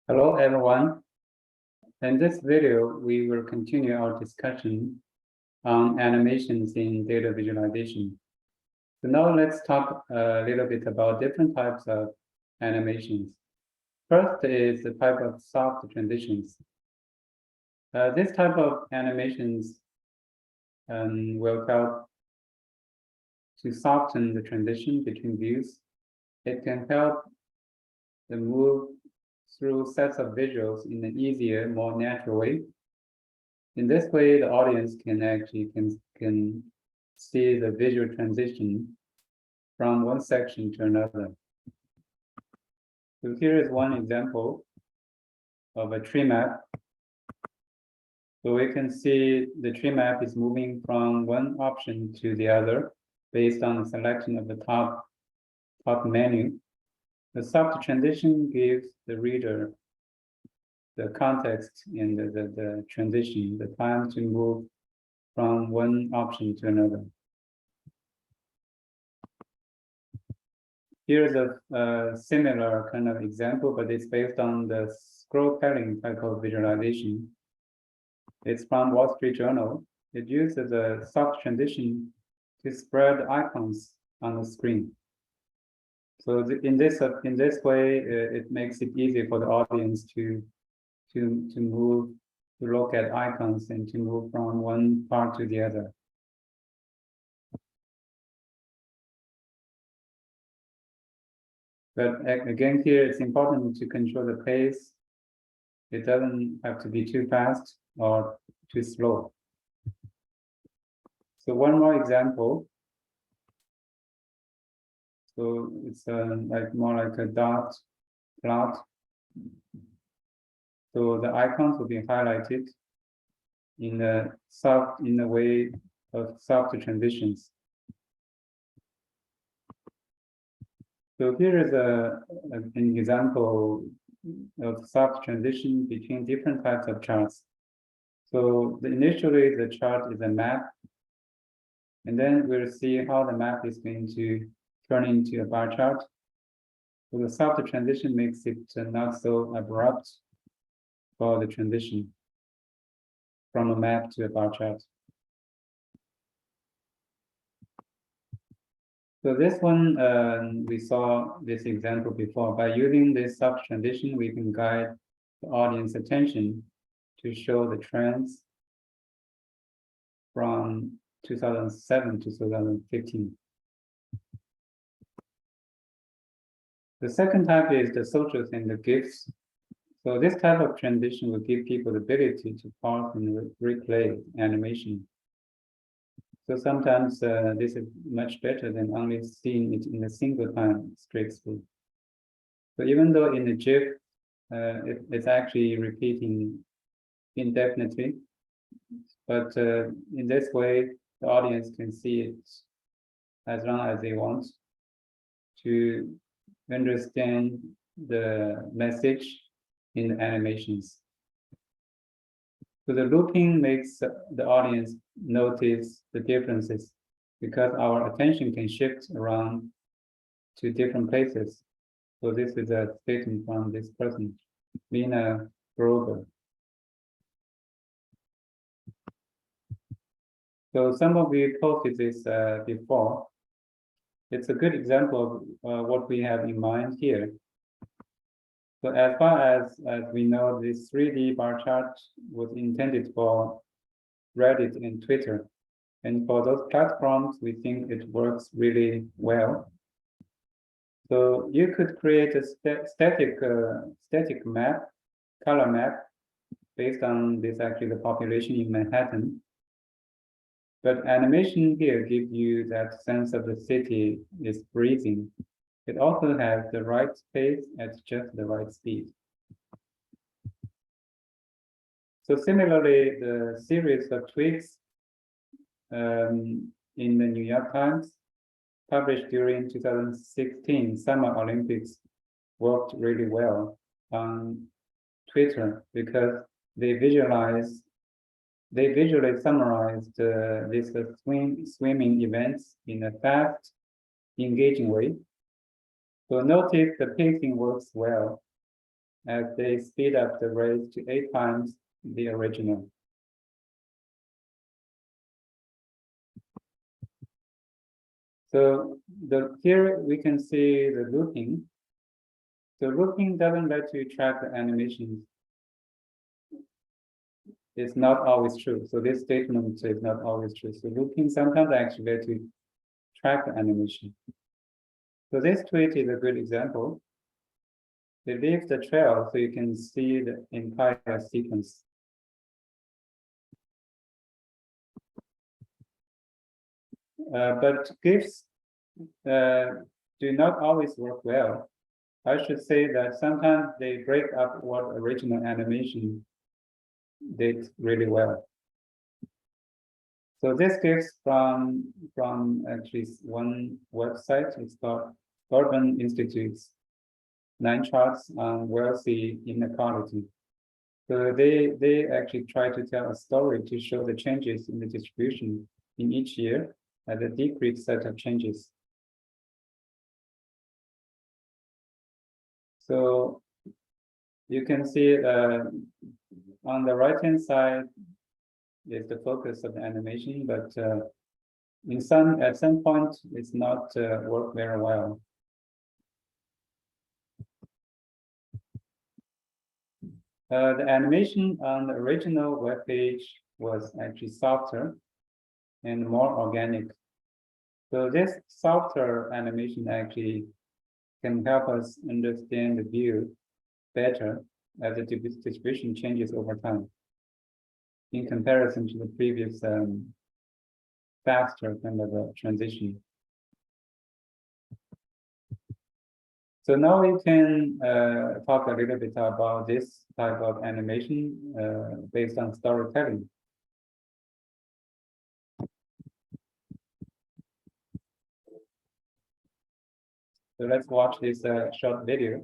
Hello, everyone. In this video, we will continue our discussion on animations in data visualization. So now let's talk a little bit about different types of animations. First is the type of soft transitions. This type of animations will help to soften the transition between views. It can help the move through sets of visuals in an easier, more natural way. In this way, the audience can actually can see the visual transition from one section to another. So here is one example of a tree map. So we can see the tree map is moving from one option to the other based on the selection of the top menu. The soft transition gives the reader the context and the transition, the time to move from one option to another. Here's a similar kind of example, but it's based on the scroll padding type of visualization. It's from Wall Street Journal. It uses a soft transition to spread icons on the screen. So in this way, it makes it easy for the audience to move, to look at icons and to move from one part to the other. But again, here it's important to control the pace. It doesn't have to be too fast or too slow. So one more example. So it's more like a dot plot. So the icons will be highlighted in the way of soft transitions. So here is an example of soft transition between different types of charts. So initially the chart is a map, and then we'll see how the map is going to turn into a bar chart. So the soft transition makes it not so abrupt for the transition from a map to a bar chart. So this one, we saw this example before. By using this soft transition, we can guide the audience attention to show the trends from 2007 to 2015. The second type is the socials and the GIFs. So this type of transition will give people the ability to pause and replay animation. So sometimes this is much better than only seeing it in a single time straight through. So even though in the GIF, it's actually repeating indefinitely, but in this way, the audience can see it as long as they want to understand the message in the animations. So the looping makes the audience notice the differences because our attention can shift around to different places. So this is a statement from this person, Lina Grover. So some of you posted this before. It's a good example of what we have in mind here. So as far as we know, this 3D bar chart was intended for Reddit and Twitter. And for those platforms, we think it works really well. So you could create a static map, color map, based on this actually the population in Manhattan. But animation here gives you that sense of the city is breathing. It also has the right pace at just the right speed. So similarly, the series of tweets in the New York Times published during 2016 Summer Olympics worked really well on Twitter because they visually summarized these swimming events in a fast, engaging way. So notice the pacing works well. as they speed up the rate to 8 times the original. So here we can see the looping. So looping doesn't let you track the animations. It's not always true. So this statement is not always true. So looping sometimes actually let you track the animation. So this tweet is a good example. They leave the trail so you can see the entire sequence. But GIFs do not always work well. I should say that sometimes they break up what original animation did really well. So this GIFs from actually one website. It's called Urban Institute's 9 charts on wealthy inequality. So they actually try to tell a story to show the changes in the distribution in each year as a discrete set of changes. So you can see on the right-hand side is the focus of the animation, but at some point it's not work very well. The animation on the original web page was actually softer and more organic. So this softer animation actually can help us understand the view better as the distribution changes over time in comparison to the previous faster kind of a transition. So now we can talk a little bit about this type of animation based on storytelling. So let's watch this short video.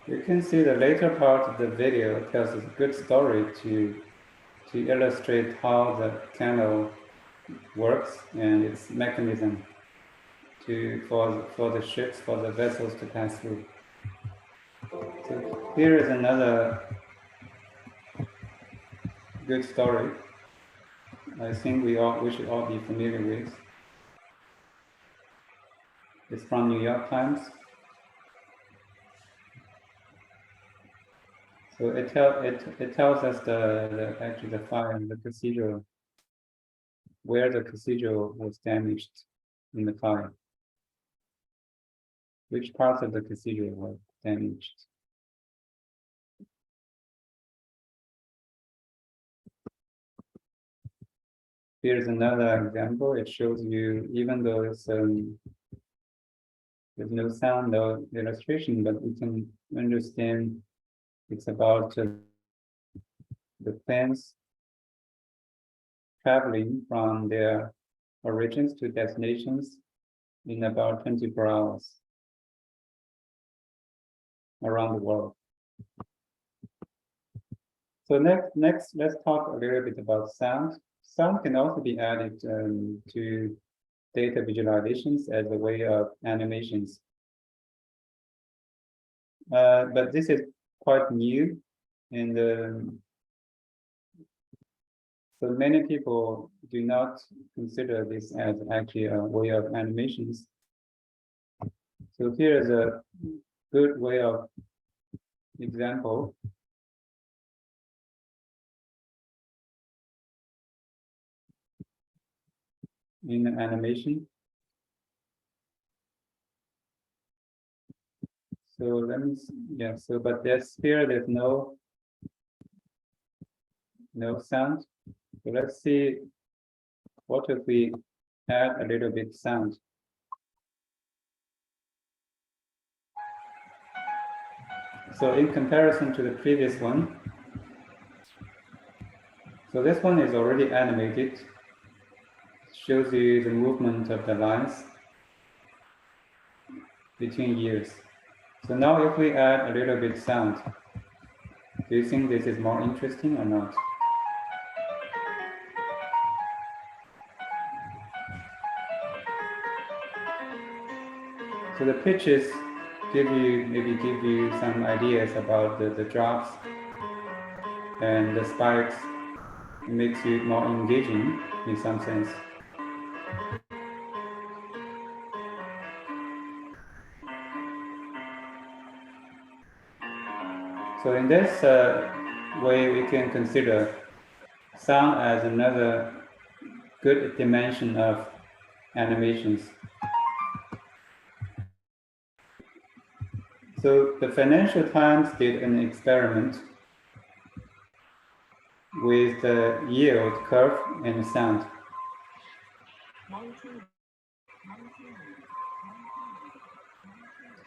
You can see the later part of the video tells a good story to illustrate how the canal works and its mechanism for the ships, for the vessels to pass through. So here is another good story. I think we should all be familiar with. It's from New York Times. So it tells us actually the fire in the cathedral, where the cathedral was damaged in the fire. Which parts of the cathedral were damaged? Here's another example. It shows you, even though it's there's no sound, no illustration, but we can understand it's about the planes traveling from their origins to destinations in about 24 hours around the world. So next, let's talk a little bit about sound. Sound can also be added to data visualizations as a way of animations. But this is quite new, and so many people do not consider this as actually a way of animations. So here is a good way of example. In animation. So let me see. Yeah, so but there's here there's no sound. So let's see what if we add a little bit sound. So in comparison to the previous one, so this one is already animated, shows you the movement of the lines between years. So now if we add a little bit sound, do you think this is more interesting or not? So the pitches maybe give you some ideas about the drops and the spikes. It makes you more engaging in some sense. So in this way, we can consider sound as another good dimension of animations. So the Financial Times did an experiment with the yield curve and sound.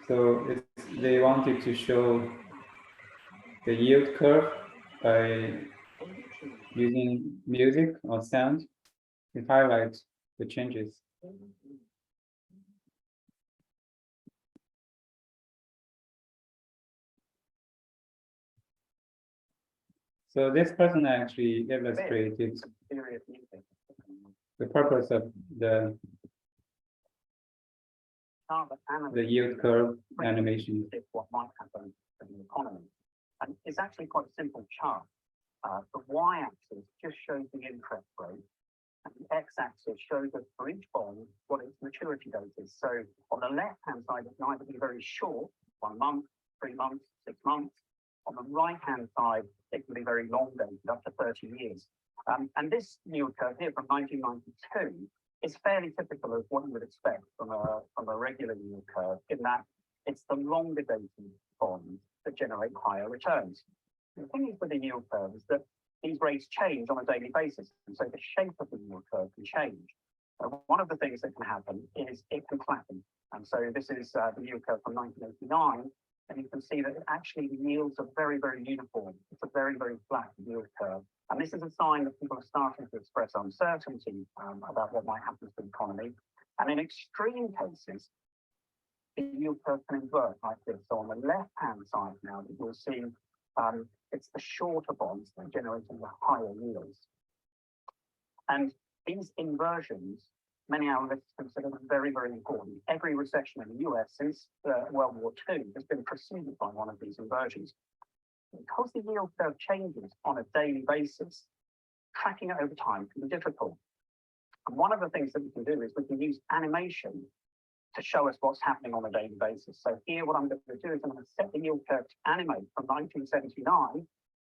So they wanted to show the yield curve by using music or sound to highlight the changes. So this person actually illustrated the purpose of the yield curve animation. What might happen in the economy. And it's actually quite a simple chart. The y-axis just shows the interest rate, and the x-axis shows us for each bond what its maturity date is. So on the left-hand side, it can either be very short, 1 month, 3 months, 6 months. On the right-hand side, it can be very long dated, up to 30 years. And this yield curve here from 1992 is fairly typical of what you would expect from a regular yield curve, in that it's the longer dated bonds that generate higher returns. The thing is with the yield curve is that these rates change on a daily basis, and so the shape of the yield curve can change. One of the things that can happen is it can flatten. And so this is the yield curve from 1989, and you can see that actually the yields are very, very uniform. It's a very, very flat yield curve. And this is a sign that people are starting to express uncertainty about what might happen to the economy. And in extreme cases, the yield curve can invert like this. So on the left-hand side now, you'll see it's the shorter bonds that are generating the higher yields. And these inversions, many analysts consider them very, very important. Every recession in the US since World War II has been preceded by one of these inversions. Because the yield curve changes on a daily basis, tracking it over time can be difficult. And one of the things that we can do is we can use animation to show us what's happening on a daily basis. So here what I'm going to do is I'm going to set the yield curve to animate from 1979,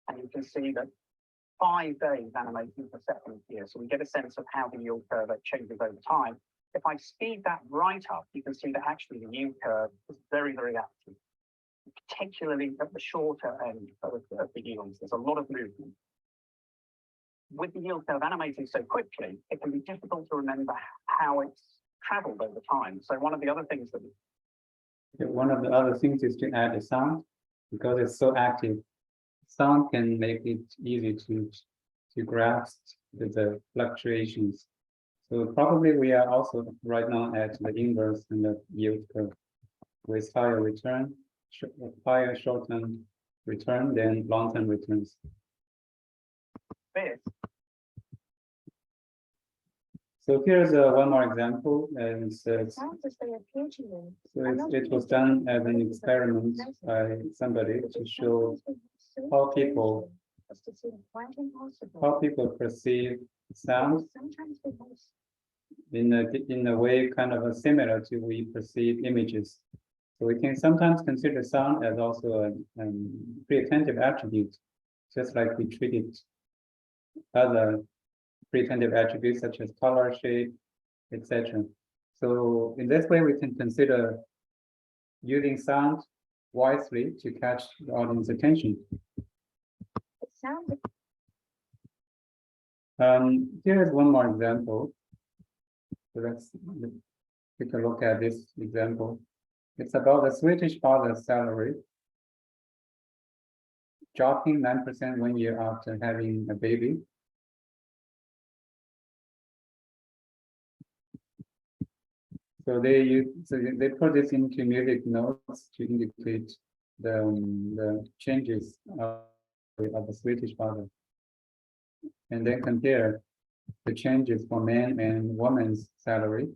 and you can see that 5 days animating per second here. So we get a sense of how the yield curve changes over time. If I speed that right up, you can see that actually the yield curve is very, very active, particularly at the shorter end of the yields. There's a lot of movement. With the yield curve animating so quickly, it can be difficult to remember how it's traveled over time. So one of the other things is to add a sound, because it's so active. Sound can make it easy to grasp the fluctuations. So probably we are also right now at the inverse in the yield curve, with higher return, higher short-term return than long-term returns. So here's one more example, and it was done as an experiment by somebody to show how people perceive sound in a way kind of similar to we perceive images. So we can sometimes consider sound as also a pre-attentive attribute, just like we treated other pre-attentive attributes such as color, shape, etc. So in this way, we can consider using sound wisely to catch the audience attention. It sounds Here is one more example. So let's take a look at this example. It's about the Swedish father's salary dropping 9% 1 year after having a baby. So they put this into music notes to indicate the changes of the Swedish father, and then compare the changes for men and women's salary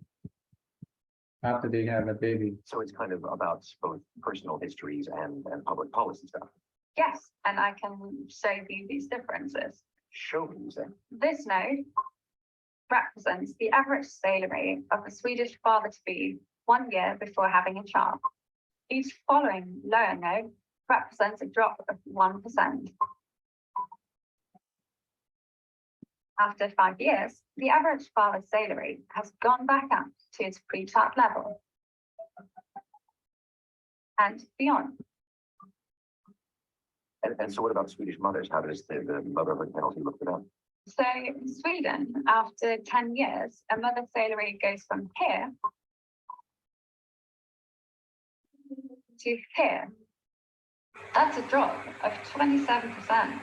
after they have a baby. So it's kind of about both personal histories and public policy stuff. yes, and I can show you these differences. Show me, you say. This node represents the average salary of the Swedish father-to-be 1 year before having a child. Each following lower node represents a drop of 1%. After 5 years, the average father's salary has gone back up to its pre-child level and beyond. And so what about Swedish mothers? How does the motherhood penalty look for them? So in Sweden, after 10 years, a mother's salary goes from here to here. That's a drop of 27%.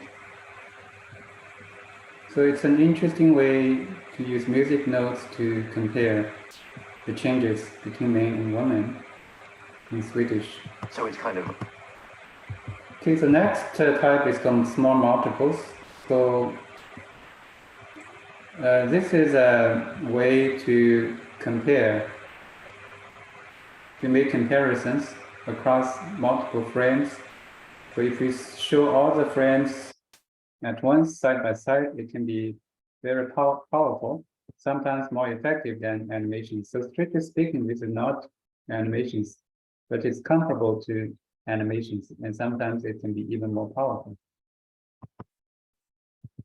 So it's an interesting way to use music notes to compare the changes between men and women in Swedish. So it's kind of Okay, so next type is called small multiples. So this is a way to compare, to make comparisons across multiple frames. So if we show all the frames at once, side by side, it can be very powerful, sometimes more effective than animations. So strictly speaking, this is not animations, but it's comparable to animations, and sometimes it can be even more powerful.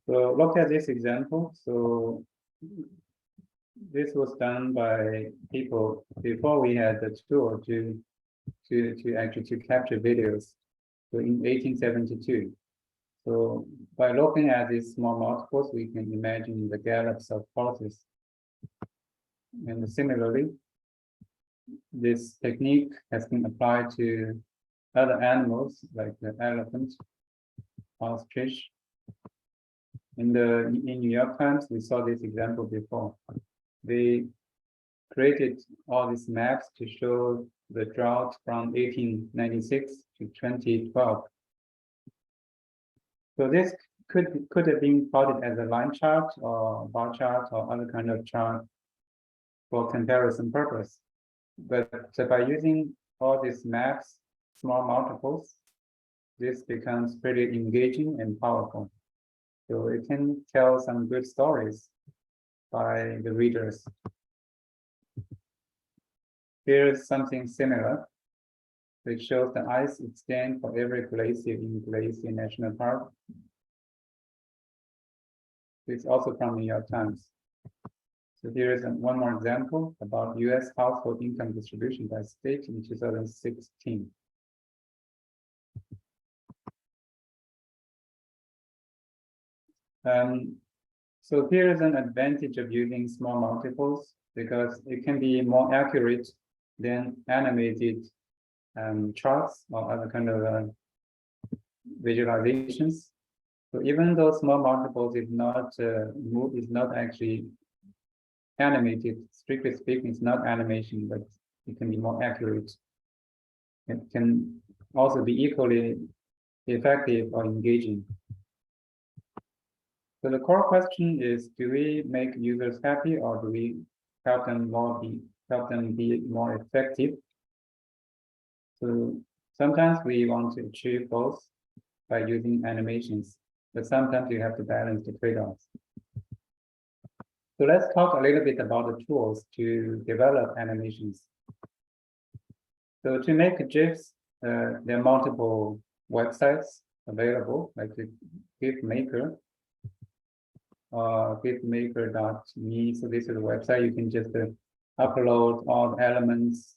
So look at this example. So this was done by people before we had the tool to actually capture videos. So in 1872. So by looking at these small multiples, we can imagine the gallops of pulses. And similarly, this technique has been applied to other animals like the elephant, ostrich. In New York Times, we saw this example before. They created all these maps to show the drought from 1896 to 2012. So this could have been plotted as a line chart or bar chart or other kind of chart for comparison purpose. But by using all these maps, small multiples, this becomes pretty engaging and powerful. So it can tell some good stories by the readers. Here's something similar. It shows the ice extent for every glacier in Glacier National Park. It's also from New York Times. So here is one more example about US household income distribution by state in 2016. So here is an advantage of using small multiples because it can be more accurate than animated charts or other kind of visualizations. So even though small multiples is not actually animated, strictly speaking, it's not animation, but it can be more accurate. It can also be equally effective or engaging. So the core question is: do we make users happy, or do we help them be more effective? So sometimes we want to achieve both by using animations, but sometimes you have to balance the trade-offs. So let's talk a little bit about the tools to develop animations. So to make GIFs, there are multiple websites available, like the GIF Maker, gifmaker.me. So this is a website. You can just upload all the elements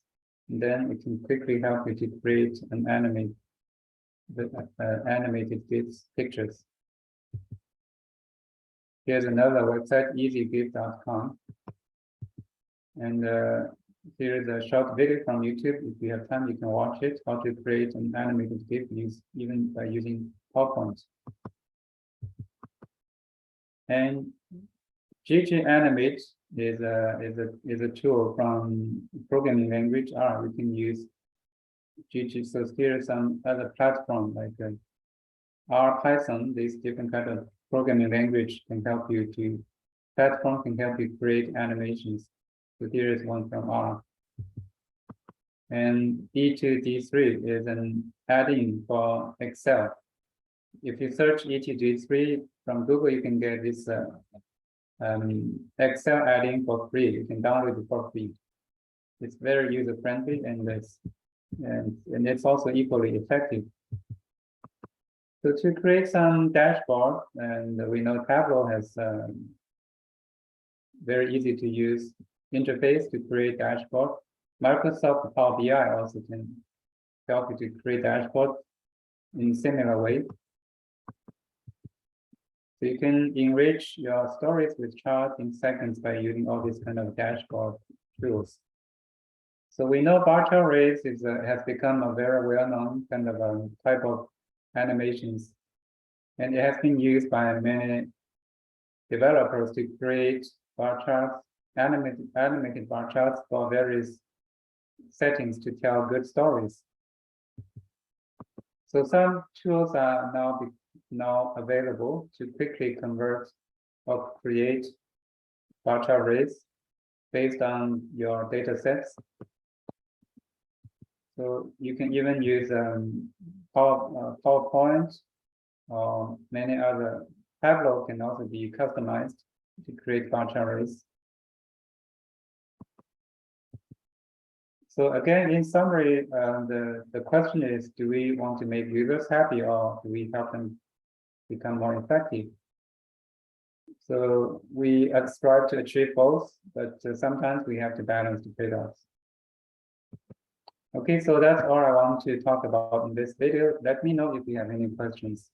Then it can quickly help you to create an animated pictures. Here's another website, easygif.com. And here's a short video from YouTube. If you have time, you can watch it, how to create an animated GIF even by using PowerPoint. And GG Animate is a tool from programming language R. We can use GG. So here are some other platform like R, Python. These different kind of programming language can help you to platform can help you create animations. So here is one from R. And E2D3 is an add-in for Excel. If you search E2D3 from Google, you can get this Excel add-in for free. You can download it for free. It's very user-friendly and it's also equally effective. So to create some dashboard, and we know Tableau has very easy to use interface to create dashboard. Microsoft Power BI also can help you to create dashboard in similar way. So you can enrich your stories with charts in seconds by using all these kind of dashboard tools. So we know bar chart arrays has become a very well-known kind of type of animations, and it has been used by many developers to create bar charts, animated bar charts for various settings to tell good stories. So some tools are now available to quickly convert or create bar chart arrays based on your data sets. So you can even use PowerPoint or many other. Tableau can also be customized to create bar chart arrays. So again, in summary, the question is, do we want to make users happy or do we help them become more effective? So we strive to achieve both, but sometimes we have to balance the trade-offs. Okay, so that's all I want to talk about in this video. Let me know if you have any questions.